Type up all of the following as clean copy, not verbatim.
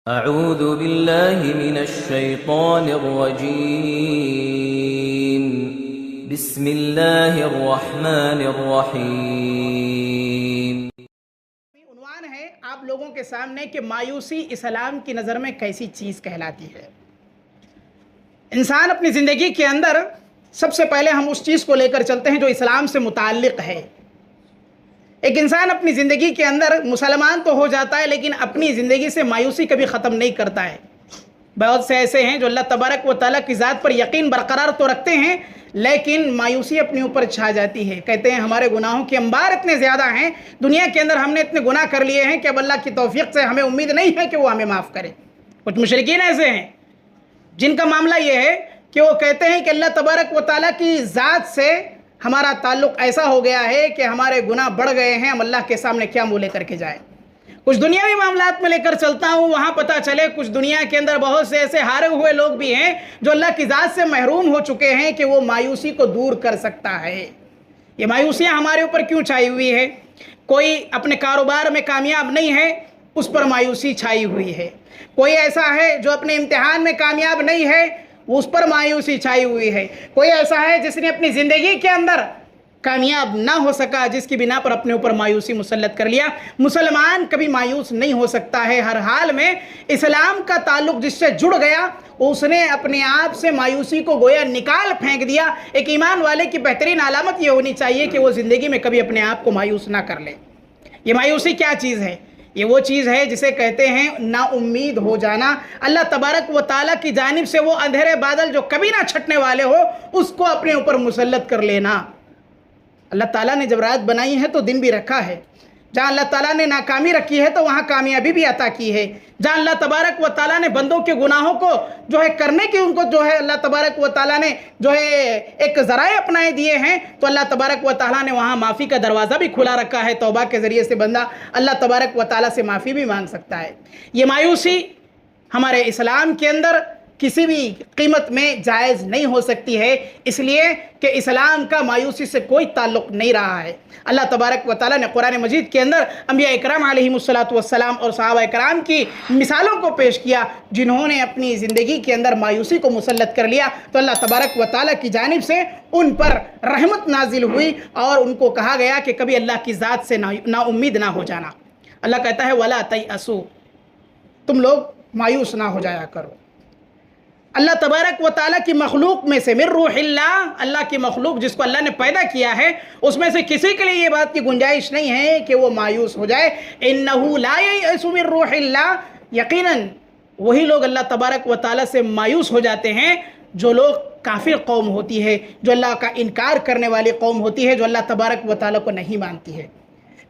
اعوذ باللہ من الشیطان الرجیم، بسم اللہ الرحمن الرحیم۔ عنوان ہے آپ لوگوں کے سامنے کہ مایوسی اسلام کی نظر میں کیسی چیز کہلاتی ہے۔ انسان اپنی زندگی کے اندر سب سے پہلے ہم اس چیز کو لے کر چلتے ہیں جو اسلام سے متعلق ہے۔ ایک انسان اپنی زندگی کے اندر مسلمان تو ہو جاتا ہے لیکن اپنی زندگی سے مایوسی کبھی ختم نہیں کرتا ہے۔ بہت سے ایسے ہیں جو اللہ تبارک و تعالیٰ کی ذات پر یقین برقرار تو رکھتے ہیں لیکن مایوسی اپنے اوپر چھا جاتی ہے۔ کہتے ہیں ہمارے گناہوں کے انبار اتنے زیادہ ہیں، دنیا کے اندر ہم نے اتنے گناہ کر لیے ہیں کہ اب اللہ کی توفیق سے ہمیں امید نہیں ہے کہ وہ ہمیں معاف کرے۔ کچھ مشرکین ایسے ہیں جن کا معاملہ یہ ہے کہ وہ کہتے ہیں کہ اللہ تبارک و تعالیٰ کی ذات سے ہمارا تعلق ایسا ہو گیا ہے کہ ہمارے گناہ بڑھ گئے ہیں، ہم اللہ کے سامنے کیا منہ لے کر کے جائیں۔ کچھ دنیاوی معاملات میں لے کر چلتا ہوں، وہاں پتہ چلے کچھ دنیا کے اندر بہت سے ایسے ہارے ہوئے لوگ بھی ہیں جو اللہ کی ذات سے محروم ہو چکے ہیں کہ وہ مایوسی کو دور کر سکتا ہے۔ یہ مایوسیاں ہمارے اوپر کیوں چھائی ہوئی ہے؟ کوئی اپنے کاروبار میں کامیاب نہیں ہے، اس پر مایوسی چھائی ہوئی ہے۔ کوئی ایسا ہے جو اپنے امتحان میں کامیاب نہیں ہے، اس پر مایوسی چھائی ہوئی ہے۔ کوئی ایسا ہے جس نے اپنی زندگی کے اندر کامیاب نہ ہو سکا، جس کی بنا پر اپنے اوپر مایوسی مسلط کر لیا۔ مسلمان کبھی مایوس نہیں ہو سکتا ہے، ہر حال میں اسلام کا تعلق جس سے جڑ گیا اس نے اپنے آپ سے مایوسی کو گویا نکال پھینک دیا۔ ایک ایمان والے کی بہترین علامت یہ ہونی چاہیے کہ وہ زندگی میں کبھی اپنے آپ کو مایوس نہ کر لے۔ یہ مایوسی کیا چیز ہے؟ یہ وہ چیز ہے جسے کہتے ہیں نا امید ہو جانا۔ اللہ تبارک و تعالیٰ کی جانب سے وہ اندھیرے بادل جو کبھی نہ چھٹنے والے ہو اس کو اپنے اوپر مسلط کر لینا۔ اللہ تعالیٰ نے جب رات بنائی ہے تو دن بھی رکھا ہے، جہاں اللہ تعالیٰ نے ناکامی رکھی ہے تو وہاں کامیابی بھی عطا کی ہے، جہاں اللہ تبارک و تعالیٰ نے بندوں کے گناہوں کو کرنے کی ان کو اللہ تبارک و تعالیٰ نے ایک ذرائع اپنائے دیے ہیں تو اللہ تبارک و تعالیٰ نے وہاں معافی کا دروازہ بھی کھلا رکھا ہے۔ توبہ کے ذریعے سے بندہ اللہ تبارک و تعالیٰ سے معافی بھی مانگ سکتا ہے۔ یہ مایوسی ہمارے اسلام کے اندر کسی بھی قیمت میں جائز نہیں ہو سکتی ہے، اس لیے کہ اسلام کا مایوسی سے کوئی تعلق نہیں رہا ہے۔ اللہ تبارک و تعالیٰ نے قرآن مجید کے اندر انبیاء اکرام علیہم السلام اور صحابہ اکرام کی مثالوں کو پیش کیا جنہوں نے اپنی زندگی کے اندر مایوسی کو مسلط کر لیا تو اللہ تبارک و تعالیٰ کی جانب سے ان پر رحمت نازل ہوئی اور ان کو کہا گیا کہ کبھی اللہ کی ذات سے نا امید نہ ہو جانا۔ اللہ کہتا ہے وَلَا تَيْأَسُوا، تم لوگ مایوس نہ ہو جایا کرو۔ اللہ تبارک و تعالیٰ کی مخلوق میں سے من روح اللہ، اللہ کی مخلوق جس کو اللہ نے پیدا کیا ہے اس میں سے کسی کے لیے یہ بات کی گنجائش نہیں ہے کہ وہ مایوس ہو جائے۔ انہ لا یئس من روح اللہ، یقیناً وہی لوگ اللہ تبارک و تعالیٰ سے مایوس ہو جاتے ہیں جو لوگ کافر قوم ہوتی ہے، جو اللہ کا انکار کرنے والی قوم ہوتی ہے، جو اللہ تبارک و تعالیٰ کو نہیں مانتی ہے۔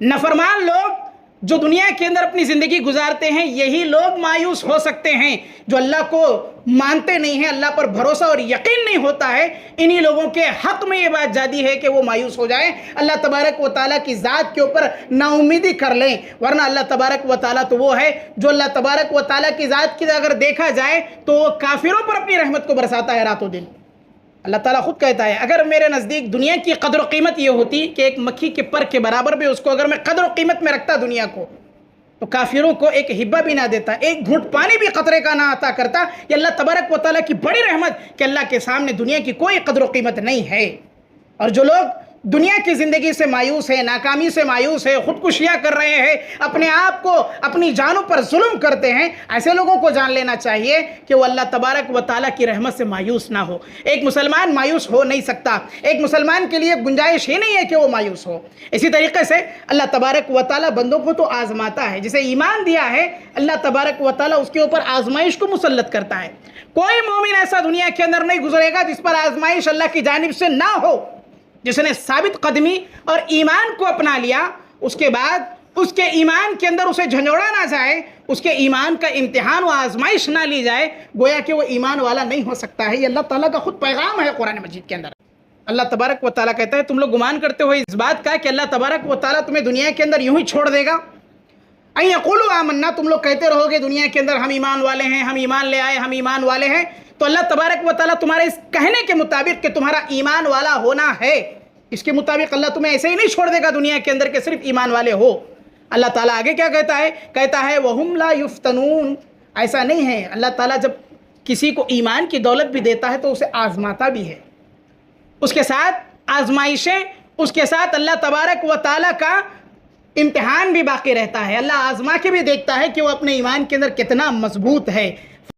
نافرمان لوگ جو دنیا کے اندر اپنی زندگی گزارتے ہیں یہی لوگ مایوس ہو سکتے ہیں۔ جو اللہ کو مانتے نہیں ہیں، اللہ پر بھروسہ اور یقین نہیں ہوتا ہے، انہی لوگوں کے حق میں یہ بات جادی ہے کہ وہ مایوس ہو جائیں، اللہ تبارک و تعالیٰ کی ذات کے اوپر نا امیدی کر لیں۔ ورنہ اللہ تبارک و تعالیٰ تو وہ ہے جو اللہ تبارک و تعالیٰ کی ذات کی اگر دیکھا جائے تو وہ کافروں پر اپنی رحمت کو برساتا ہے رات و دن۔ اللہ تعالیٰ خود کہتا ہے اگر میرے نزدیک دنیا کی قدر و قیمت یہ ہوتی کہ ایک مکھی کے پر کے برابر بھی اس کو اگر میں قدر و قیمت میں رکھتا دنیا کو تو کافروں کو ایک حبہ بھی نہ دیتا، ایک گھونٹ پانی بھی قطرے کا نہ عطا کرتا۔ یہ اللہ تبارک و تعالیٰ کی بڑی رحمت کہ اللہ کے سامنے دنیا کی کوئی قدر و قیمت نہیں ہے۔ اور جو لوگ دنیا کی زندگی سے مایوس ہے، ناکامی سے مایوس ہے، خودکشیاں کر رہے ہیں، اپنے آپ کو اپنی جانوں پر ظلم کرتے ہیں، ایسے لوگوں کو جان لینا چاہیے کہ وہ اللہ تبارک و تعالیٰ کی رحمت سے مایوس نہ ہو۔ ایک مسلمان مایوس ہو نہیں سکتا، ایک مسلمان کے لیے گنجائش ہی نہیں ہے کہ وہ مایوس ہو۔ اسی طریقے سے اللہ تبارک و تعالیٰ بندوں کو تو آزماتا ہے، جسے ایمان دیا ہے اللہ تبارک و تعالیٰ اس کے اوپر آزمائش کو مسلط کرتا ہے۔ کوئی مومن ایسا دنیا کے اندر نہیں گزرے گا جس پر آزمائش اللہ کی جانب سے نہ ہو۔ جس نے ثابت قدمی اور ایمان کو اپنا لیا اس کے بعد اس کے ایمان کے اندر اسے جھنجھوڑا نہ جائے، اس کے ایمان کا امتحان و آزمائش نہ لی جائے، گویا کہ وہ ایمان والا نہیں ہو سکتا ہے۔ یہ اللہ تعالیٰ کا خود پیغام ہے قرآن مجید کے اندر۔ اللہ تبارک و تعالیٰ کہتا ہے تم لوگ گمان کرتے ہو اس بات کا کہ اللہ تبارک و تعالیٰ تمہیں دنیا کے اندر یوں ہی چھوڑ دے گا۔ ان یقولوا آمنا، تم لوگ کہتے رہو گے دنیا کے اندر ہم ایمان والے ہیں، ہم ایمان لے آئے، ہم ایمان والے ہیں، تو اللہ تبارک و تعالیٰ تمہارے اس کہنے کے مطابق کہ تمہارا ایمان والا ہونا ہے اس کے مطابق اللہ تمہیں ایسے ہی نہیں چھوڑ دے گا دنیا کے اندر کہ صرف ایمان والے ہو۔ اللہ تعالیٰ آگے کیا کہتا ہے؟ کہتا ہے وَهُمْ لَا يُفْتَنُونَ، ایسا نہیں ہے. اللہ تعالیٰ جب کسی کو ایمان کی دولت بھی دیتا ہے تو اسے آزماتا بھی ہے. اس کے ساتھ آزمائشیں، اس کے ساتھ اللہ تبارک و تعالیٰ کا امتحان بھی باقی رہتا ہے. اللہ آزما کے بھی دیکھتا ہے کہ وہ اپنے ایمان کے اندر کتنا مضبوط ہے.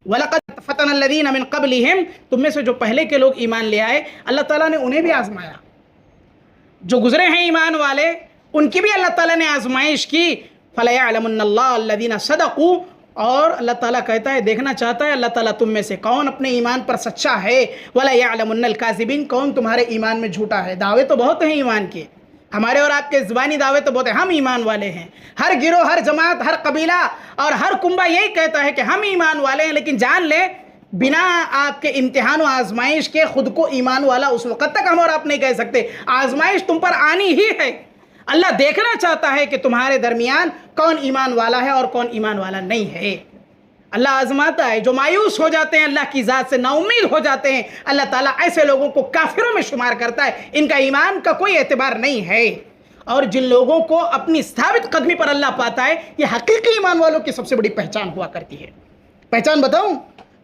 وَلَقَدْ فَتَنَ الَّذِينَ مِن قَبْلِهِمْ، تم میں سے جو پہلے کے لوگ ایمان لے آئے اللہ تعالیٰ نے انہیں بھی آزمایا. جو گزرے ہیں ایمان والے ان کی بھی اللہ تعالیٰ نے آزمائش کی. فَلَيَعْلَمُنَّ اللَّهُ الَّذِينَ صَدَقُوا، اور اللہ تعالیٰ کہتا ہے دیکھنا چاہتا ہے اللہ تعالیٰ تم میں سے کون اپنے ایمان پر سچا ہے. وَلَيَعْلَمُنَّ الْكَاذِبِينَ، کون تمہارے ایمان میں جھوٹا ہے. دعوے تو بہت ہیں ایمان کے، ہمارے اور آپ کے زبانی دعوے تو بہت ہیں، ہم ایمان والے ہیں. ہر گروہ، ہر جماعت، ہر قبیلہ اور ہر کنبہ یہی کہتا ہے کہ ہم ایمان والے ہیں. لیکن جان لیں بنا آپ کے امتحان و آزمائش کے خود کو ایمان والا اس وقت تک ہم اور آپ نہیں کہہ سکتے. آزمائش تم پر آنی ہی ہے. اللہ دیکھنا چاہتا ہے کہ تمہارے درمیان کون ایمان والا ہے اور کون ایمان والا نہیں ہے. اللہ آزماتا ہے. جو مایوس ہو جاتے ہیں اللہ کی ذات سے، نا امید ہو جاتے ہیں، اللہ تعالیٰ ایسے لوگوں کو کافروں میں شمار کرتا ہے. ان کا ایمان کا کوئی اعتبار نہیں ہے. اور جن لوگوں کو اپنی ثابت قدمی پر اللہ پاتا ہے یہ حقیقی ایمان والوں کی سب سے بڑی پہچان ہوا کرتی ہے. پہچان بتاؤں؟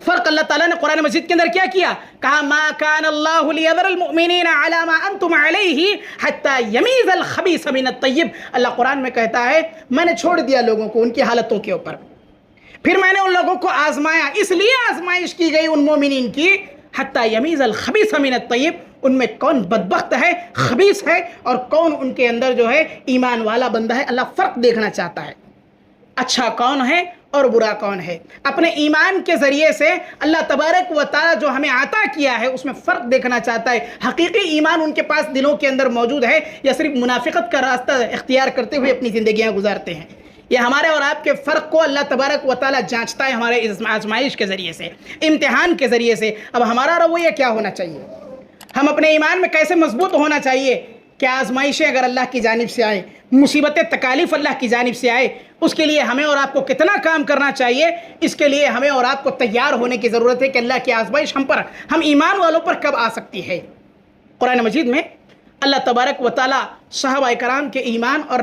فرق اللہ تعالیٰ نے قرآن مجید کے اندر کیا کیا؟ کہا ما کان اللہ لیذر المؤمنین علی ما انتم علیہ حتی یمیز الخبیث من الطیب. اللہ قرآن میں کہتا ہے میں نے چھوڑ دیا لوگوں کو ان کی حالتوں کے اوپر، پھر میں نے ان لوگوں کو آزمایا. اس لیے آزمائش کی گئی ان مومنین کی حتی یمیز الخبیث من الطیب، ان میں کون بدبخت ہے، خبیث ہے، اور کون ان کے اندر جو ہے ایمان والا بندہ ہے. اللہ فرق دیکھنا چاہتا ہے، اچھا کون ہے اور برا کون ہے. اپنے ایمان کے ذریعے سے اللہ تبارک و تعالیٰ جو ہمیں عطا کیا ہے اس میں فرق دیکھنا چاہتا ہے. حقیقی ایمان ان کے پاس دلوں کے اندر موجود ہے یا صرف منافقت کا راستہ اختیار کرتے ہوئے اپنی زندگیاں گزارتے ہیں. یہ ہمارے اور آپ کے فرق کو اللہ تبارک و تعالیٰ جانچتا ہے ہمارے آزمائش کے ذریعے سے، امتحان کے ذریعے سے. اب ہمارا رویہ کیا ہونا چاہیے؟ ہم اپنے ایمان میں کیسے مضبوط ہونا چاہیے کہ آزمائشیں اگر اللہ کی جانب سے آئیں، مصیبتیں تکالیف اللہ کی جانب سے آئے، اس کے لیے ہمیں اور آپ کو کتنا کام کرنا چاہیے. اس کے لیے ہمیں اور آپ کو تیار ہونے کی ضرورت ہے کہ اللہ کی آزمائش ہم ایمان والوں پر کب آ سکتی ہے. قرآن مجید میں اللہ تبارک و تعالیٰ صحابہ کرام کے ایمان اور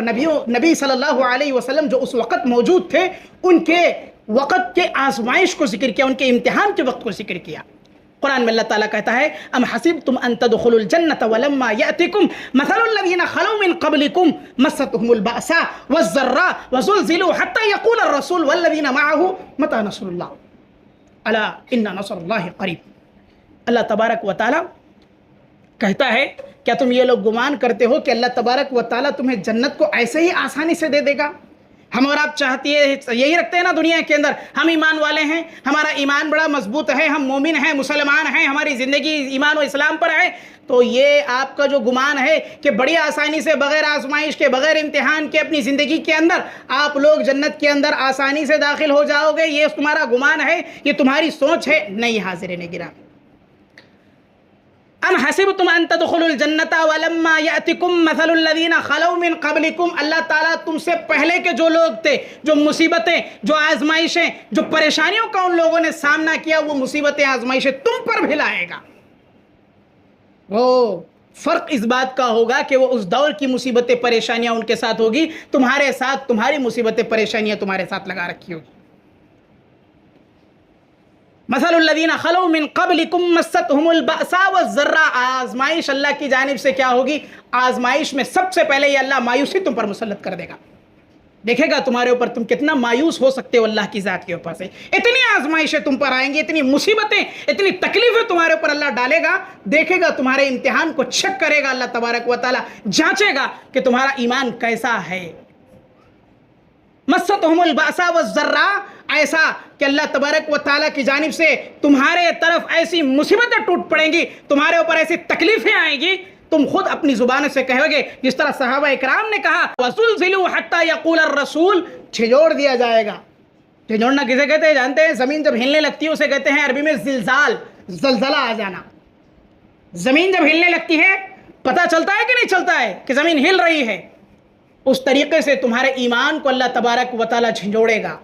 نبی صلی اللہ علیہ وسلم جو اس وقت موجود تھے ان کے وقت کے آزمائش کو ذکر کیا، ان کے امتحان کے وقت کو ذکر کیا. قرآن میں اللہ تعالیٰ کہتا ہے ام حسبتم ان تدخلوا الجنة ولما يأتكم مثل الذين خلوا من قبلكم مستهم البأساء والضراء وزلزلوا حتى يقول الرسول والذين معه متى نصر الله الا ان نصر الله قریب. اللہ تبارک و تعالیٰ کہتا ہے کیا تم یہ لوگ گمان کرتے ہو کہ اللہ تبارک و تعالیٰ تمہیں جنت کو ایسے ہی آسانی سے دے دے گا؟ ہم اور آپ چاہتی ہے یہی رکھتے ہیں نا دنیا کے اندر، ہم ایمان والے ہیں، ہمارا ایمان بڑا مضبوط ہے، ہم مومن ہیں، مسلمان ہیں، ہماری زندگی ایمان و اسلام پر ہے. تو یہ آپ کا جو گمان ہے کہ بڑی آسانی سے بغیر آزمائش کے، بغیر امتحان کے اپنی زندگی کے اندر آپ لوگ جنت کے اندر آسانی سے داخل ہو جاؤ گے، یہ تمہارا گمان ہے، یہ تمہاری سوچ ہے. نہیں حاضرین گرامی، ام حسبتم ان تدخلوا الجنة ولما يأتكم مثل الذين خلوا من قبلكم. اللہ تعالیٰ تم سے پہلے کے جو لوگ تھے، جو مصیبتیں، جو آزمائشیں، جو پریشانیوں کا ان لوگوں نے سامنا کیا، وہ مصیبتیں آزمائشیں تم پر بھی لائے گا. وہ فرق اس بات کا ہوگا کہ وہ اس دور کی مصیبتیں پریشانیاں ان کے ساتھ ہوگی، تمہارے ساتھ تمہاری مصیبتیں پریشانیاں تمہارے ساتھ لگا رکھی ہوگی. مثل الذین خلوا من قبلکم مستهم البأساء والضراء. آزمائش اللہ کی جانب سے کیا ہوگی؟ آزمائش میں سب سے پہلے یہ اللہ مایوسی تم پر مسلط کر دے گا. دیکھے گا تمہارے اوپر تم کتنا مایوس ہو سکتے ہو اللہ کی ذات کے اوپر سے. اتنی آزمائشیں تم پر آئیں گی، اتنی مصیبتیں، اتنی تکلیفیں تمہارے اوپر اللہ ڈالے گا. دیکھے گا تمہارے امتحان کو چیک کرے گا اللہ تبارک و تعالیٰ، جانچے گا کہ تمہارا ایمان کیسا ہے. مستهم البأساء والضراء، ایسا کہ اللہ تبارک و تعالیٰ کی جانب سے تمہارے طرف ایسی مصیبتیں ٹوٹ پڑیں گی، تمہارے اوپر ایسی تکلیفیں آئیں گی، تم خود اپنی زبان سے کہو گے جس طرح صحابہ اکرام نے کہا وَزُلْزِلُوا حَتَّى يَقُولَ الرَّسُولُ. جھنجھوڑ دیا جائے گا. جھنجھوڑنا کسے کہتے ہیں جانتے ہیں؟ زمین جب ہلنے لگتی ہے اسے کہتے ہیں عربی میں زلزال، زلزلہ آ جانا. زمین جب ہلنے لگتی ہے پتہ چلتا ہے کہ نہیں چلتا ہے کہ زمین ہل رہی ہے. اس طریقے سے تمہارے ایمان کو اللہ تبارک و تعالیٰ جھنجھوڑے گا.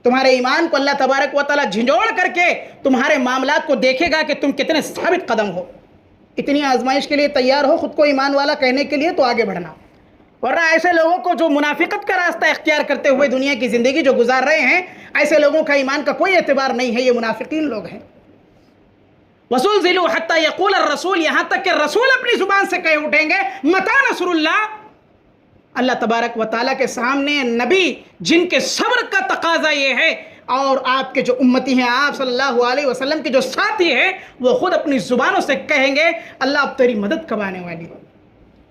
تمہارے ایمان کو اللہ تبارک و تعالیٰ جھنجھوڑ کر کے تمہارے معاملات کو دیکھے گا کہ تم کتنے ثابت قدم ہو. اتنی آزمائش کے لیے تیار ہو، خود کو ایمان والا کہنے کے لیے، تو آگے بڑھنا. ورنہ ایسے لوگوں کو جو منافقت کا راستہ اختیار کرتے ہوئے دنیا کی زندگی جو گزار رہے ہیں، ایسے لوگوں کا ایمان کا کوئی اعتبار نہیں ہے، یہ منافقین لوگ ہیں۔ وَزُلْزِلُوا حَتَّى يَقُولَ الرَّسُولُ، یہاں تک کہ رسول اپنی زبان سے کہہ اٹھیں گے مَتَى نَصْرُ اللَّهِ۔ اللہ تبارک و تعالیٰ کے سامنے نبی جن کے صبر کا تقاضا یہ ہے، اور آپ کے جو امتی ہیں، آپ صلی اللہ علیہ وسلم کے جو ساتھی ہیں، وہ خود اپنی زبانوں سے کہیں گے اللہ اب تیری مدد کب آنے والی ہے۔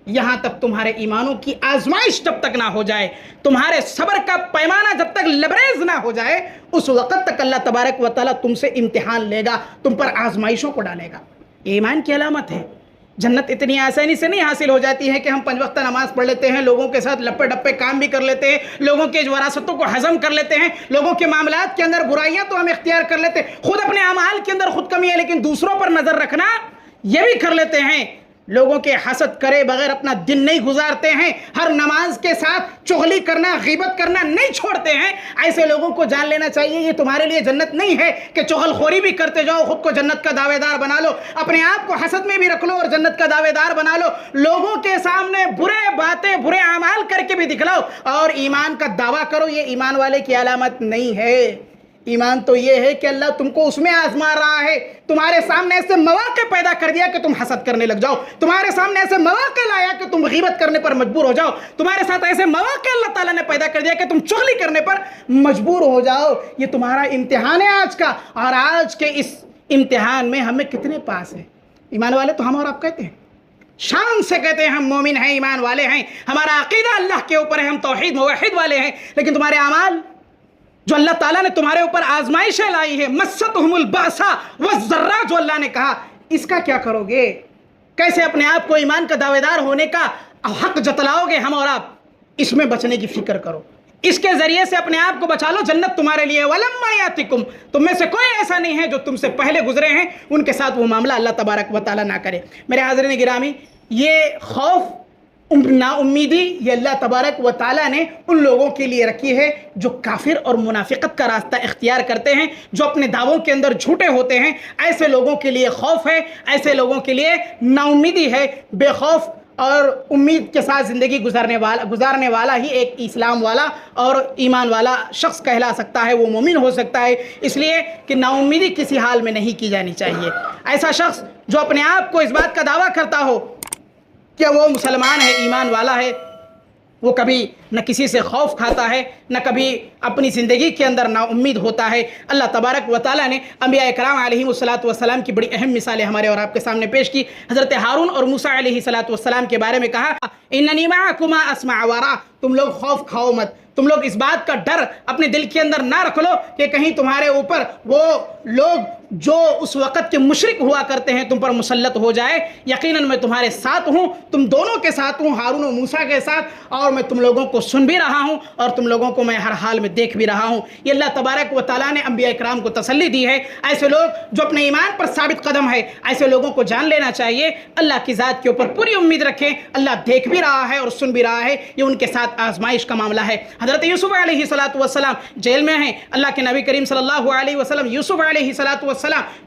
یہاں تک تمہارے ایمانوں کی آزمائش جب تک نہ ہو جائے، تمہارے صبر کا پیمانہ جب تک لبریز نہ ہو جائے، اس وقت تک اللہ تبارک و تعالیٰ تم سے امتحان لے گا، تم پر آزمائشوں کو ڈالے گا۔ یہ ایمان کی علامت ہے۔ جنت اتنی آسانی سے نہیں حاصل ہو جاتی ہے کہ ہم 5 وقت نماز پڑھ لیتے ہیں، لوگوں کے ساتھ لپے ڈپے کام بھی کر لیتے ہیں، لوگوں کے وراثتوں کو ہضم کر لیتے ہیں، لوگوں کے معاملات کے اندر برائیاں تو ہم اختیار کر لیتے ہیں، خود اپنے اعمال کے اندر خود کمی ہے لیکن دوسروں پر نظر رکھنا یہ بھی کر لیتے ہیں، لوگوں کے حسد کرے بغیر اپنا دن نہیں گزارتے ہیں، ہر نماز کے ساتھ چغلی کرنا غیبت کرنا نہیں چھوڑتے ہیں۔ ایسے لوگوں کو جان لینا چاہیے یہ تمہارے لیے جنت نہیں ہے کہ چغل خوری بھی کرتے جاؤ، خود کو جنت کا دعوے دار بنا لو، اپنے آپ کو حسد میں بھی رکھ لو اور جنت کا دعوے دار بنا لو، لوگوں کے سامنے برے باتیں برے اعمال کر کے بھی دکھلاؤ اور ایمان کا دعویٰ کرو، یہ ایمان والے کی علامت نہیں ہے۔ ایمان تو یہ ہے کہ اللہ تم کو اس میں آزما رہا ہے، تمہارے سامنے ایسے مواقع پیدا کر دیا کہ تم حسد کرنے لگ جاؤ، تمہارے سامنے ایسے مواقع لایا کہ تم غیبت کرنے پر مجبور ہو جاؤ، تمہارے ساتھ ایسے مواقع اللہ تعالیٰ نے پیدا کر دیا کہ تم چغلی کرنے پر مجبور ہو جاؤ۔ یہ تمہارا امتحان ہے آج کا، اور آج کے اس امتحان میں ہمیں کتنے پاس ہیں؟ ایمان والے تو ہم اور آپ کہتے ہیں، شان سے کہتے ہیں ہم مومن ہیں، ایمان والے ہیں، ہمارا عقیدہ اللہ کے اوپر ہے، ہم توحید موحد والے ہیں، لیکن تمہارے اعمال جو اللہ تعالیٰ نے تمہارے اوپر آزمائشیں لائی ہے، مَسَّتْهُمُ الْبَأْسَاءُ وَالضَّرَّاءُ جو اللہ نے کہا، اس کا کیا کرو گے؟ کیسے اپنے آپ کو ایمان کا دعوے دار ہونے کا حق جتلاؤ گے؟ ہم اور آپ اس میں بچنے کی فکر کرو، اس کے ذریعے سے اپنے آپ کو بچا لو، جنت تمہارے لیے۔ وَلَمَّا يَأْتِكُمْ، تم میں سے کوئی ایسا نہیں ہے جو تم سے پہلے گزرے ہیں ان کے ساتھ وہ معاملہ اللہ تبارک و تعالیٰ نہ کرے۔ میرے حاضرین گرامی، یہ خوف نا امیدی یہ اللہ تبارک و تعالیٰ نے ان لوگوں کے لیے رکھی ہے جو کافر اور منافقت کا راستہ اختیار کرتے ہیں، جو اپنے دعووں کے اندر جھوٹے ہوتے ہیں۔ ایسے لوگوں کے لیے خوف ہے، ایسے لوگوں کے لیے نا امیدی ہے۔ بے خوف اور امید کے ساتھ زندگی گزارنے والا ہی ایک اسلام والا اور ایمان والا شخص کہلا سکتا ہے، وہ مومن ہو سکتا ہے، اس لیے کہ نا امیدی کسی حال میں نہیں کی جانی چاہیے۔ ایسا شخص جو اپنے آپ کو اس بات کا دعویٰ کرتا ہو کہ وہ مسلمان ہے، ایمان والا ہے، وہ کبھی نہ کسی سے خوف کھاتا ہے، نہ کبھی اپنی زندگی کے اندر نا امید ہوتا ہے۔ اللہ تبارک و تعالیٰ نے انبیاء کرام علیہم الصلاۃ کی بڑی اہم مثالیں ہمارے اور آپ کے سامنے پیش کی۔ حضرت ہارون اور موسیٰ علیہ السلام کے بارے میں کہا اننی معکما اسمع وارا، تم لوگ خوف کھاؤ مت، تم لوگ اس بات کا ڈر اپنے دل کے اندر نہ رکھ لو کہ کہیں تمہارے اوپر وہ لوگ جو اس وقت کے مشرک ہوا کرتے ہیں تم پر مسلط ہو جائے، یقیناً میں تمہارے ساتھ ہوں، تم دونوں کے ساتھ ہوں، ہارون و موسیٰ کے ساتھ، اور میں تم لوگوں کو سن بھی رہا ہوں اور تم لوگوں کو میں ہر حال میں دیکھ بھی رہا ہوں۔ یہ اللہ تبارک و تعالیٰ نے انبیاء کرام کو تسلی دی ہے۔ ایسے لوگ جو اپنے ایمان پر ثابت قدم ہے، ایسے لوگوں کو جان لینا چاہیے اللہ کی ذات کے اوپر پوری امید رکھیں، اللہ دیکھ بھی رہا ہے اور سن بھی رہا ہے، یہ ان کے ساتھ آزمائش کا معاملہ ہے۔ حضرت یوسف علیہ السلام جیل میں ہیں، اللہ کے نبی کریم صلی اللہ علیہ وسلم یوسف علیہ السلام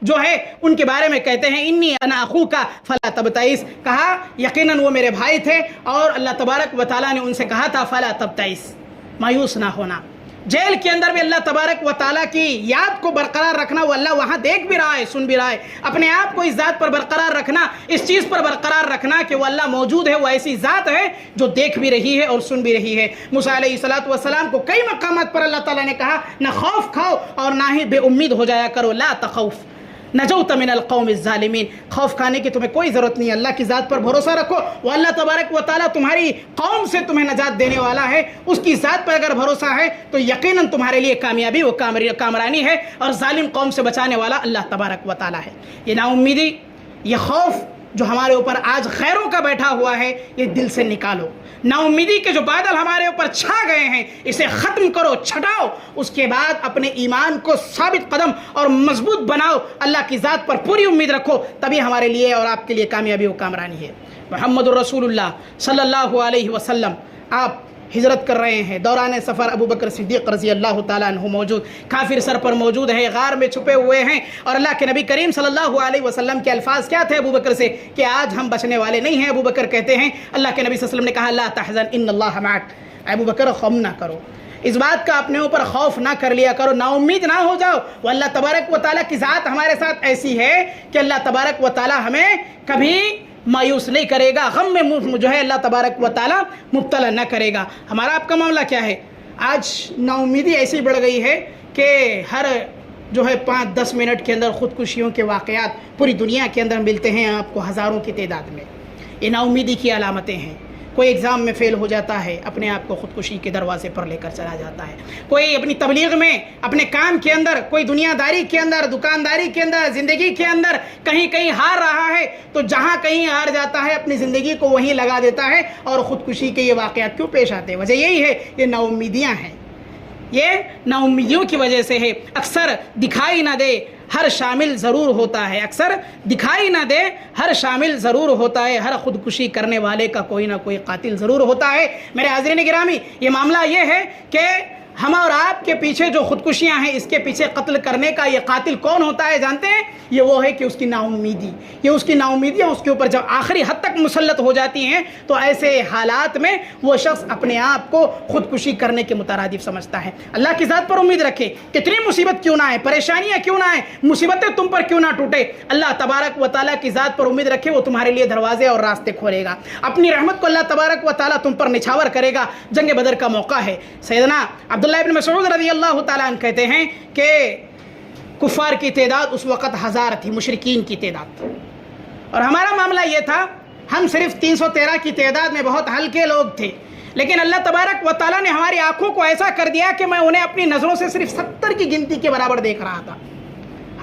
جو ہے ان کے بارے میں کہتے ہیں انی انا اخوک فلا تبتئس، کہا یقیناً وہ میرے بھائی تھے، اور اللہ تبارک و تعالیٰ نے ان سے کہا تھا فلا تبتئس، مایوس نہ ہونا۔ جیل کے اندر بھی اللہ تبارک و تعالیٰ کی یاد کو برقرار رکھنا، وہ اللہ وہاں دیکھ بھی رہا ہے، سن بھی رہا ہے، اپنے آپ کو اس ذات پر برقرار رکھنا، اس چیز پر برقرار رکھنا کہ وہ اللہ موجود ہے، وہ ایسی ذات ہے جو دیکھ بھی رہی ہے اور سن بھی رہی ہے۔ موسیٰ علیہ السلام کو کئی مقامات پر اللہ تعالیٰ نے کہا نہ خوف کھاؤ اور نہ ہی بے امید ہو جایا کرو، لا تخوف نجوت من القوم الظالمین، خوف کھانے کی تمہیں کوئی ضرورت نہیں، اللہ کی ذات پر بھروسہ رکھو، وہ اللہ تبارک و تعالیٰ تمہاری قوم سے تمہیں نجات دینے والا ہے، اس کی ذات پر اگر بھروسہ ہے تو یقیناً تمہارے لیے کامیابی و کامرانی ہے، اور ظالم قوم سے بچانے والا اللہ تبارک و تعالیٰ ہے۔ یہ نا امیدی، یہ خوف جو ہمارے اوپر آج غیروں کا بیٹھا ہوا ہے، یہ دل سے نکالو۔ نا امیدی کے جو بادل ہمارے اوپر چھا گئے ہیں، اسے ختم کرو، چھٹاؤ، اس کے بعد اپنے ایمان کو ثابت قدم اور مضبوط بناؤ، اللہ کی ذات پر پوری امید رکھو، تبھی ہمارے لیے اور آپ کے لیے کامیابی و کامرانی ہے۔ محمد الرسول اللہ صلی اللہ علیہ وسلم آپ ہجرت کر رہے ہیں، دوران سفر ابو بکر صدیق رضی اللہ تعالیٰ عنہ موجود، کافر سر پر موجود ہے، غار میں چھپے ہوئے ہیں، اور اللہ کے نبی کریم صلی اللہ علیہ وسلم کے الفاظ کیا تھے ابو بکر سے کہ آج ہم بچنے والے نہیں ہیں۔ ابو بکر کہتے ہیں، اللہ کے نبی صلی اللہ علیہ وسلم نے کہا لا تحزن ان اللہ معک، ابو بکر غم نہ کرو، اس بات کا اپنے اوپر خوف نہ کر لیا کرو، نا امید نہ ہو جاؤ، وہ اللہ تبارک و تعالیٰ کی ذات ہمارے ساتھ ایسی ہے کہ اللہ تبارک و تعالیٰ ہمیں کبھی مایوس نہیں کرے گا، غم میں جو ہے اللہ تبارک و تعالیٰ مبتلا نہ کرے گا۔ ہمارا آپ کا معاملہ کیا ہے؟ آج نا امیدی ایسی بڑھ گئی ہے کہ ہر جو ہے 5-10 منٹ کے اندر خودکشیوں کے واقعات پوری دنیا کے اندر ملتے ہیں آپ کو ہزاروں کی تعداد میں۔ یہ نا امیدی کی علامتیں ہیں۔ کوئی ایگزام میں فیل ہو جاتا ہے، اپنے آپ کو خودکشی کے دروازے پر لے کر چلا جاتا ہے، کوئی اپنی تبلیغ میں، اپنے کام کے اندر، کوئی دنیا داری کے اندر، دکانداری کے اندر، زندگی کے اندر کہیں ہار رہا ہے تو جہاں کہیں ہار جاتا ہے اپنی زندگی کو وہیں لگا دیتا ہے، اور خودکشی کے یہ واقعات کیوں پیش آتے ہیں؟ وجہ یہی ہے، یہ نا امیدیاں ہیں، یہ نا امیدیوں کی وجہ سے ہے۔ اکثر دکھائی نہ دے ہر شامل ضرور ہوتا ہے، اکثر دکھائی نہ دے ہر شامل ضرور ہوتا ہے، ہر خودکشی کرنے والے کا کوئی نہ کوئی قاتل ضرور ہوتا ہے۔ میرے حاضرین گرامی، یہ معاملہ یہ ہے کہ ہم اور آپ کے پیچھے جو خودکشیاں ہیں، اس کے پیچھے قتل کرنے کا یہ قاتل کون ہوتا ہے جانتے ہیں؟ یہ وہ ہے کہ اس کی نا امیدی، یہ اس کی نا امیدیاں اس کے اوپر جب آخری حد تک مسلط ہو جاتی ہیں تو ایسے حالات میں وہ شخص اپنے آپ کو خودکشی کرنے کے مترادف سمجھتا ہے۔ اللہ کی ذات پر امید رکھے، کتنی مصیبت کیوں نہ آئے، پریشانیاں کیوں نہ آئیں، مصیبتیں تم پر کیوں نہ ٹوٹے، اللہ تبارک و تعالیٰ کی ذات پر امید رکھے، وہ تمہارے لیے دروازے اور راستے کھولے گا، اپنی رحمت کو اللہ تبارک و تعالیٰ تم پر نچھاور کرے گا۔ جنگ بدر کا موقع ہے، سیدنا عبداللہ ابن مسعود رضی اللہ تعالیٰ عنہ کہتے ہیں کہ کفار کی تعداد اس وقت 1000 تھی، مشرکین کی تعداد، اور ہمارا معاملہ یہ تھا ہم صرف 313 کی تعداد میں بہت ہلکے لوگ تھے، لیکن اللہ تبارک و تعالیٰ نے ہماری آنکھوں کو ایسا کر دیا کہ میں انہیں اپنی نظروں سے صرف 70 کی گنتی کے برابر دیکھ رہا تھا۔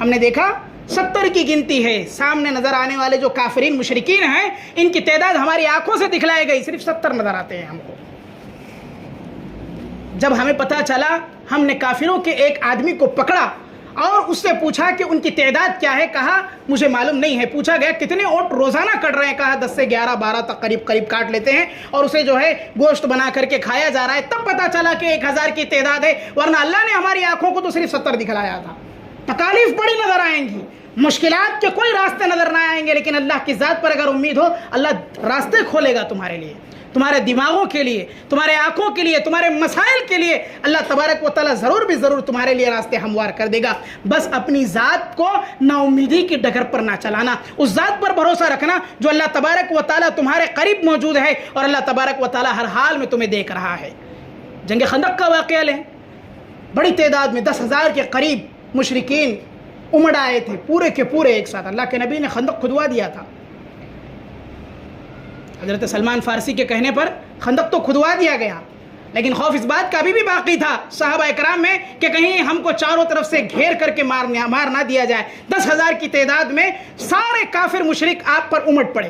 ہم نے دیکھا 70 کی گنتی ہے، سامنے نظر آنے والے جو کافرین مشرکین ہیں ان کی تعداد ہماری آنکھوں سے دکھلائی گئی، صرف 70 نظر آتے ہیں ہم کو۔ جب ہمیں پتہ چلا، ہم نے کافروں کے ایک آدمی کو پکڑا اور اس سے پوچھا کہ ان کی تعداد کیا ہے، کہا مجھے معلوم نہیں ہے۔ پوچھا گیا کتنے اونٹ روزانہ کٹ رہے ہیں، کہا 10 سے 11 12 تک قریب کاٹ لیتے ہیں اور اسے جو ہے گوشت بنا کر کے کھایا جا رہا ہے۔ تب پتہ چلا کہ 1000 کی تعداد ہے، ورنہ اللہ نے ہماری آنکھوں کو تو صرف 70 دکھلایا تھا۔ تکالیف بڑی نظر آئیں گی، مشکلات کے کوئی راستے نظر نہ آئیں گے، لیکن اللہ کی ذات پر اگر امید ہو، اللہ راستے کھولے گا تمہارے لیے، تمہارے دماغوں کے لیے، تمہارے آنکھوں کے لیے، تمہارے مسائل کے لیے اللہ تبارک و تعالیٰ ضرور تمہارے لیے راستے ہموار کر دے گا۔ بس اپنی ذات کو نا امیدی کی ڈگر پر نہ چلانا، اس ذات پر بھروسہ رکھنا جو اللہ تبارک و تعالیٰ تمہارے قریب موجود ہے، اور اللہ تبارک و تعالیٰ ہر حال میں تمہیں دیکھ رہا ہے۔ جنگ خندق کا واقعہ لیں، بڑی تعداد میں 10,000 کے قریب مشرکین امڑ آئے تھے، پورے کے پورے ایک ساتھ۔ اللہ کے نبی نے خندق کھدوا دیا تھا، حضرت سلمان فارسی کے کہنے پر خندق تو کھدوا دیا گیا، لیکن خوف اس بات کا ابھی بھی باقی تھا صحابہ اکرام میں کہ کہیں ہم کو چاروں طرف سے گھیر کر کے مار نہ دیا جائے۔ 10,000 کی تعداد میں سارے کافر مشرک آپ پر امٹ پڑے،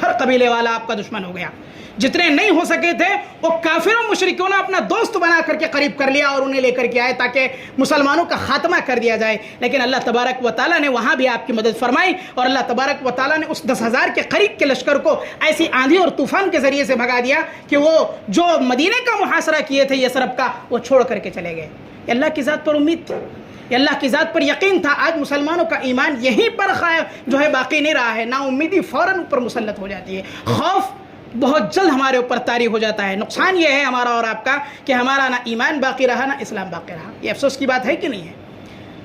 ہر قبیلے والا آپ کا دشمن ہو گیا۔ جتنے نہیں ہو سکے تھے وہ کافروں مشرکوں نے اپنا دوست بنا کر کے قریب کر لیا اور انہیں لے کر کے آئے تاکہ مسلمانوں کا خاتمہ کر دیا جائے، لیکن اللہ تبارک و تعالیٰ نے وہاں بھی آپ کی مدد فرمائی، اور اللہ تبارک و تعالیٰ نے اس 10,000 کے قریب کے لشکر کو ایسی آندھی اور طوفان کے ذریعے سے بھگا دیا کہ وہ جو مدینے کا محاصرہ کیے تھے یثرب کا، وہ چھوڑ کر کے چلے گئے۔ یہ اللہ کی ذات پر امید تھی، یہ اللہ کی ذات پر یقین تھا۔ آج مسلمانوں کا ایمان یہیں پر جو ہے باقی نہیں رہا ہے، نا امیدی فوراً اوپر مسلط ہو جاتی ہے، خوف بہت جلد ہمارے اوپر طاری ہو جاتا ہے۔ نقصان یہ ہے ہمارا اور آپ کا کہ ہمارا نہ ایمان باقی رہا نہ اسلام باقی رہا۔ یہ افسوس کی بات ہے کہ نہیں ہے؟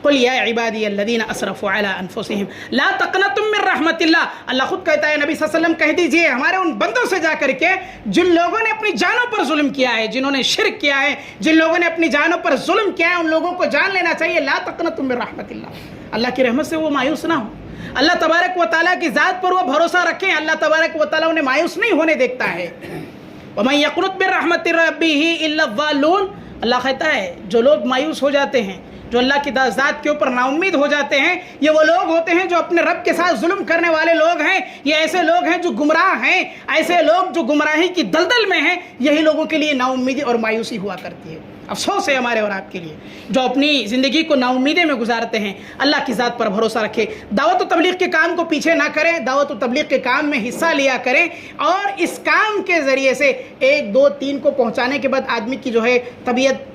قل یا عبادی الذین اسرفوا علی انفسہم لا تقنطوا من رحمت اللہ، اللہ خود کہتا ہے، نبی صلی اللہ علیہ وسلم کہہ دیجئے ہمارے ان بندوں سے جا کر کے جن لوگوں نے اپنی جانوں پر ظلم کیا ہے، جنہوں نے شرک کیا ہے، جن لوگوں نے اپنی جانوں پر ظلم کیا ہے، ان لوگوں کو جان لینا چاہیے لا تقنطوا من رحمت اللہ، اللہ کی رحمت سے وہ مایوس نہ ہو، اللہ تبارک و تعالیٰ کی ذات پر وہ بھروسہ رکھیں، اللہ تبارک و تعالیٰ انہیں مایوس نہیں ہونے دیکھتا ہے۔ وَمَن يَقْنُطْ مِن رَحْمَتِ رَبِّهِ إِلَّا الضَّالُّونَ، اللہ کہتا ہے جو لوگ مایوس ہو جاتے ہیں، جو اللہ کی ذات کے اوپر نا امید ہو جاتے ہیں، یہ وہ لوگ ہوتے ہیں جو اپنے رب کے ساتھ ظلم کرنے والے لوگ ہیں، یہ ایسے لوگ ہیں جو گمراہ ہیں، ایسے لوگ جو گمراہی کی دلدل میں ہیں، یہی لوگوں کے لیے نا امیدی اور مایوسی ہوا کرتی ہے۔ افسوس ہے ہمارے اور آپ کے لیے جو اپنی زندگی کو نا امیدی میں گزارتے ہیں۔ اللہ کی ذات پر بھروسہ رکھے، دعوت و تبلیغ کے کام کو پیچھے نہ کریں، دعوت و تبلیغ کے کام میں حصہ لیا کریں، اور اس کام کے ذریعے سے 1 2 3 کو پہنچانے کے بعد آدمی کی جو ہے طبیعت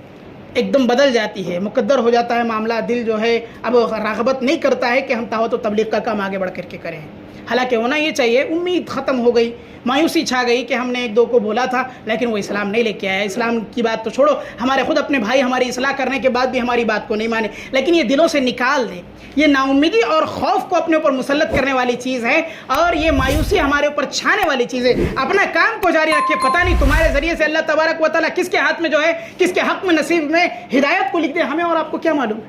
ایک دم بدل جاتی ہے، مقدر ہو جاتا ہے معاملہ، دل جو ہے اب راغبت نہیں کرتا ہے کہ ہم دعوت و تبلیغ کا کام آگے بڑھ کر کے کریں۔ حالانکہ ہونا یہ چاہیے، امید ختم ہو گئی، مایوسی چھا گئی کہ ہم نے 1 2 کو بولا تھا لیکن وہ اسلام نہیں لے کے آیا۔ اسلام کی بات تو چھوڑو، ہمارے خود اپنے بھائی ہماری اصلاح کرنے کے بعد بھی ہماری بات کو نہیں مانے، لیکن یہ دلوں سے نکال دیں۔ یہ نا امیدی اور خوف کو اپنے اوپر مسلط کرنے والی چیز ہے، اور یہ مایوسی ہمارے اوپر چھانے والی چیز ہے۔ اپنا کام کو جاری رکھے، پتہ نہیں تمہارے ذریعے سے اللہ تبارک و تعالیٰ کس کے ہاتھ میں جو ہے، کس کے حق میں نصیب میں ہدایت کو لکھ دے، ہمیں اور آپ کو کیا معلوم؟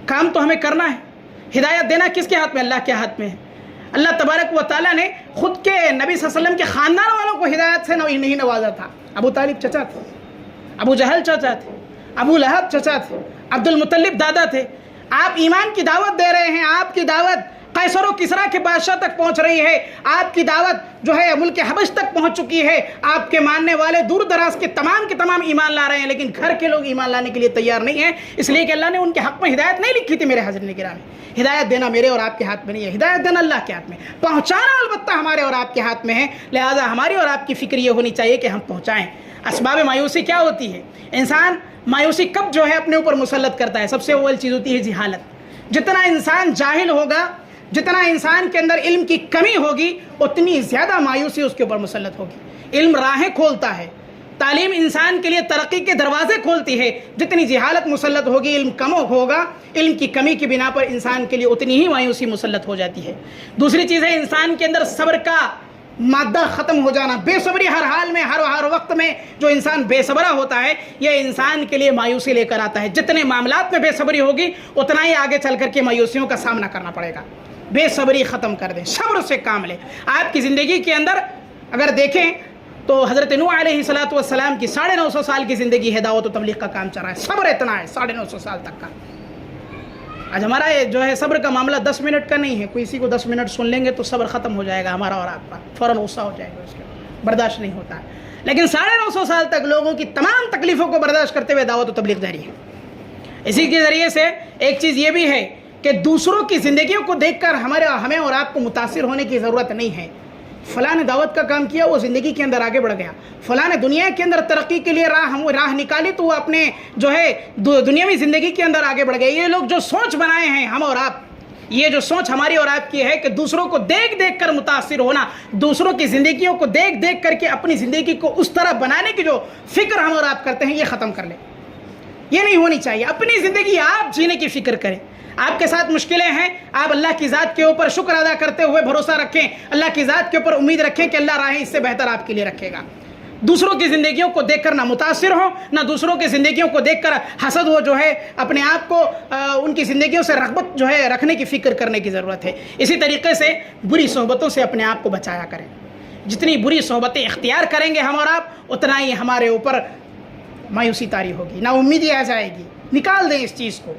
کام تو ہمیں کرنا ہے، ہدایت دینا کس کے ہاتھ میں؟ اللہ کے ہاتھ میں ہے۔ اللہ تبارک و تعالیٰ نے خود کے نبی صلی اللہ علیہ وسلم کے خاندان والوں کو ہدایت سے نہیں نوازا تھا۔ ابو طالب چچا تھے، ابو جہل چچا تھے، ابو لہب چچا تھے، عبد المطلب دادا تھے۔ آپ ایمان کی دعوت دے رہے ہیں، آپ کی دعوت قیصر و کسریٰ کے بادشاہ تک پہنچ رہی ہے، آپ کی دعوت جو ہے ملک حبش تک پہنچ چکی ہے، آپ کے ماننے والے دور دراز کے تمام ایمان لا رہے ہیں، لیکن گھر کے لوگ ایمان لانے کے لیے تیار نہیں ہیں، اس لیے کہ اللہ نے ان کے حق میں ہدایت نہیں لکھی تھی۔ میرے حاضرین گرامی، ہدایت دینا میرے اور آپ کے ہاتھ میں نہیں ہے، ہدایت دینا اللہ کے ہاتھ میں، پہنچانا البتہ ہمارے اور آپ کے ہاتھ میں ہے۔ لہٰذا ہماری اور آپ کی فکر یہ ہونی چاہیے کہ ہم پہنچائیں۔ اسباب مایوسی کیا ہوتی ہے؟ انسان مایوسی کب جو ہے اپنے اوپر مسلط کرتا ہے؟ سب سے اول چیز ہوتی ہے جہالت۔ جتنا انسان جاہل ہوگا، جتنا انسان کے اندر علم کی کمی ہوگی، اتنی زیادہ مایوسی اس کے اوپر مسلط ہوگی۔ علم راہیں کھولتا ہے، تعلیم انسان کے لیے ترقی کے دروازے کھولتی ہے۔ جتنی جہالت مسلط ہوگی، علم کم ہوگا، علم کی کمی کی بنا پر انسان کے لیے اتنی ہی مایوسی مسلط ہو جاتی ہے۔ دوسری چیز ہے انسان کے اندر صبر کا مادہ ختم ہو جانا، بے صبری ہر حال میں، ہر وقت میں جو انسان بے صبرا ہوتا ہے، یہ انسان کے لیے مایوسی لے کر آتا ہے۔ جتنے معاملات میں بے صبری ہوگی، اتنا ہی آگے چل کر کے مایوسیوں کا سامنا کرنا پڑے گا۔ بے صبری ختم کر دیں، صبر سے کام لیں۔ آپ کی زندگی کے اندر اگر دیکھیں تو حضرت نوح علیہ السلام کی 950 سال کی زندگی ہے، دعوت و تبلیغ کا کام چل رہا ہے، صبر اتنا ہے 950 سال تک کا۔ آج ہمارا یہ جو ہے صبر کا معاملہ 10 منٹ کا نہیں ہے، کسی کو 10 منٹ سن لیں گے تو صبر ختم ہو جائے گا ہمارا اور آپ کا، فوراً غصہ ہو جائے گا، اس کے برداشت نہیں ہوتا ہے۔ لیکن 950 سال تک لوگوں کی تمام تکلیفوں کو برداشت کرتے ہوئے دعوت و تبلیغ جاری ہے۔ اسی کے ذریعے سے ایک چیز یہ بھی ہے کہ دوسروں کی زندگیوں کو دیکھ کر ہمیں اور آپ کو متاثر ہونے کی ضرورت نہیں ہے۔ فلاں نے دعوت کا کام کیا، وہ زندگی کے اندر آگے بڑھ گیا، فلاں نے دنیا کے اندر ترقی کے لیے راہ نکالی تو وہ اپنے جو ہے دنیاوی زندگی کے اندر آگے بڑھ گئے۔ یہ لوگ جو سوچ بنائے ہیں ہم اور آپ، یہ جو سوچ ہماری اور آپ کی ہے کہ دوسروں کو دیکھ کر متاثر ہونا، دوسروں کی زندگیوں کو دیکھ کر کے اپنی زندگی کو اس طرح بنانے کی جو فکر ہم اور آپ کرتے ہیں، یہ ختم کر لیں۔ یہ نہیں ہونی چاہیے۔ اپنی زندگی آپ جینے کی فکر کریں۔ آپ کے ساتھ مشکلیں ہیں، آپ اللہ کی ذات کے اوپر شکر ادا کرتے ہوئے بھروسہ رکھیں، اللہ کی ذات کے اوپر امید رکھیں کہ اللہ راہیں اس سے بہتر آپ کے لیے رکھے گا۔ دوسروں کی زندگیوں کو دیکھ کر نہ متاثر ہو، نہ دوسروں کی زندگیوں کو دیکھ کر حسد ہو، جو ہے اپنے آپ کو ان کی زندگیوں سے رغبت جو ہے رکھنے کی فکر کرنے کی ضرورت ہے۔ اسی طریقے سے بری صحبتوں سے اپنے آپ کو بچایا کریں۔ جتنی بری صحبتیں اختیار کریں گے ہم اور آپ، اتنا ہی ہمارے اوپر مایوسی طاری ہوگی، نا امیدی آ جائے گی۔ نکال دیں اس چیز کو،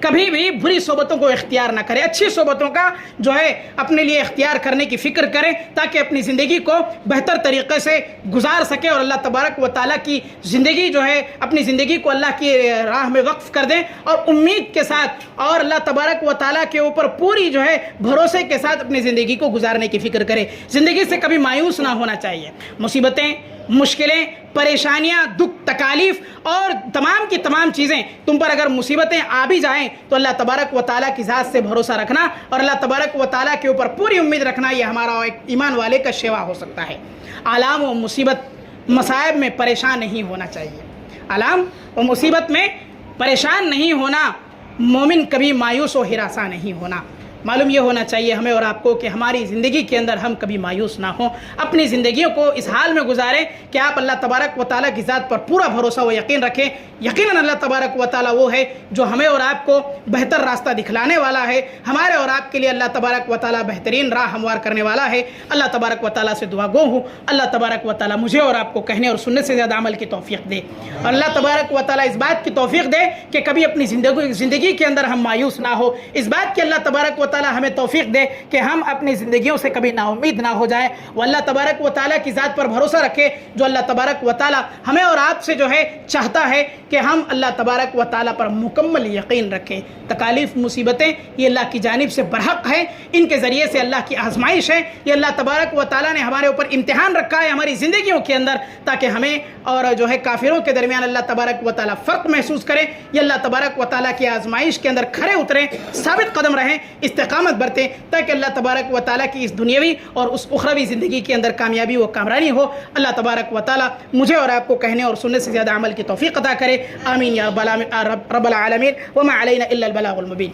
کبھی بھی بری صحبتوں کو اختیار نہ کریں، اچھی صحبتوں کا جو ہے اپنے لیے اختیار کرنے کی فکر کریں تاکہ اپنی زندگی کو بہتر طریقے سے گزار سکیں اور اللہ تبارک و تعالیٰ کی زندگی جو ہے اپنی زندگی کو اللہ کی راہ میں وقف کر دیں اور امید کے ساتھ اور اللہ تبارک و تعالیٰ کے اوپر پوری جو ہے بھروسے کے ساتھ اپنی زندگی کو گزارنے کی فکر کریں۔ زندگی سے کبھی مایوس نہ ہونا چاہیے۔ مصیبتیں، مشکلیں، پریشانیاں، دکھ، تکالیف اور تمام کی تمام چیزیں تم پر اگر مصیبتیں آ بھی جائیں تو اللہ تبارک و تعالیٰ کی ذات سے بھروسہ رکھنا اور اللہ تبارک و تعالیٰ کے اوپر پوری امید رکھنا، یہ ہمارا ایک ایمان والے کا شیوا ہو سکتا ہے۔ آلام و مصیبت مصائب میں پریشان نہیں ہونا چاہیے۔ آلام و مصیبت میں پریشان نہیں ہونا، مومن کبھی مایوس و ہراساں نہیں ہونا۔ معلوم یہ ہونا چاہیے ہمیں اور آپ کو کہ ہماری زندگی کے اندر ہم کبھی مایوس نہ ہوں، اپنی زندگیوں کو اس حال میں گزاریں کہ آپ اللہ تبارک و تعالیٰ کی ذات پر پورا بھروسہ و یقین رکھیں۔ یقیناً اللہ تبارک و تعالیٰ وہ ہے جو ہمیں اور آپ کو بہتر راستہ دکھلانے والا ہے، ہمارے اور آپ کے لیے اللہ تبارک و تعالیٰ بہترین راہ ہموار کرنے والا ہے۔ اللہ تبارک و تعالیٰ سے دعا گو ہوں اللہ تبارک و تعالیٰ مجھے اور آپ کو کہنے اور سننے سے زیادہ عمل کی توفیق دے، اور اللہ تبارک و تعالیٰ اس بات کی توفیق دے کہ کبھی اپنی زندگی کے اندر ہم مایوس نہ ہو، اس بات کی اللہ تبارک و تعالیٰ ہمیں توفیق دے کہ ہم اپنی زندگیوں سے کبھی نا امید نہ ہو جائیں، وہ اللہ تبارک و تعالیٰ کی ذات پر بھروسہ رکھے جو اللہ تبارک و تعالیٰ ہمیں اور آپ سے جو ہے چاہتا ہے کہ ہم اللہ تبارک و تعالیٰ پر مکمل یقین رکھیں۔ تکالیف مصیبتیں یہ اللہ کی جانب سے برحق ہیں، ان کے ذریعے سے اللہ کی آزمائش ہے، یہ اللہ تبارک و تعالیٰ نے ہمارے اوپر امتحان رکھا ہے ہماری زندگیوں کے اندر، تاکہ ہمیں اور جو ہے کافروں کے درمیان اللہ تبارک و تعالیٰ فرق محسوس کریں۔ یہ اللہ تبارک و تعالیٰ کی آزمائش کے اندر کھڑے اتریں، ثابت قدم رہیں، استقامت برتیں، تاکہ اللہ تبارک و تعالیٰ کی اس دنیاوی اور اس اخروی زندگی کے اندر کامیابی و کامرانی ہو۔ اللہ تبارک و تعالیٰ مجھے اور آپ کو کہنے اور سننے سے زیادہ عمل کی توفیق عطا کرے، آمین یا رب العالمین، وما علینا الا البلاغ المبین۔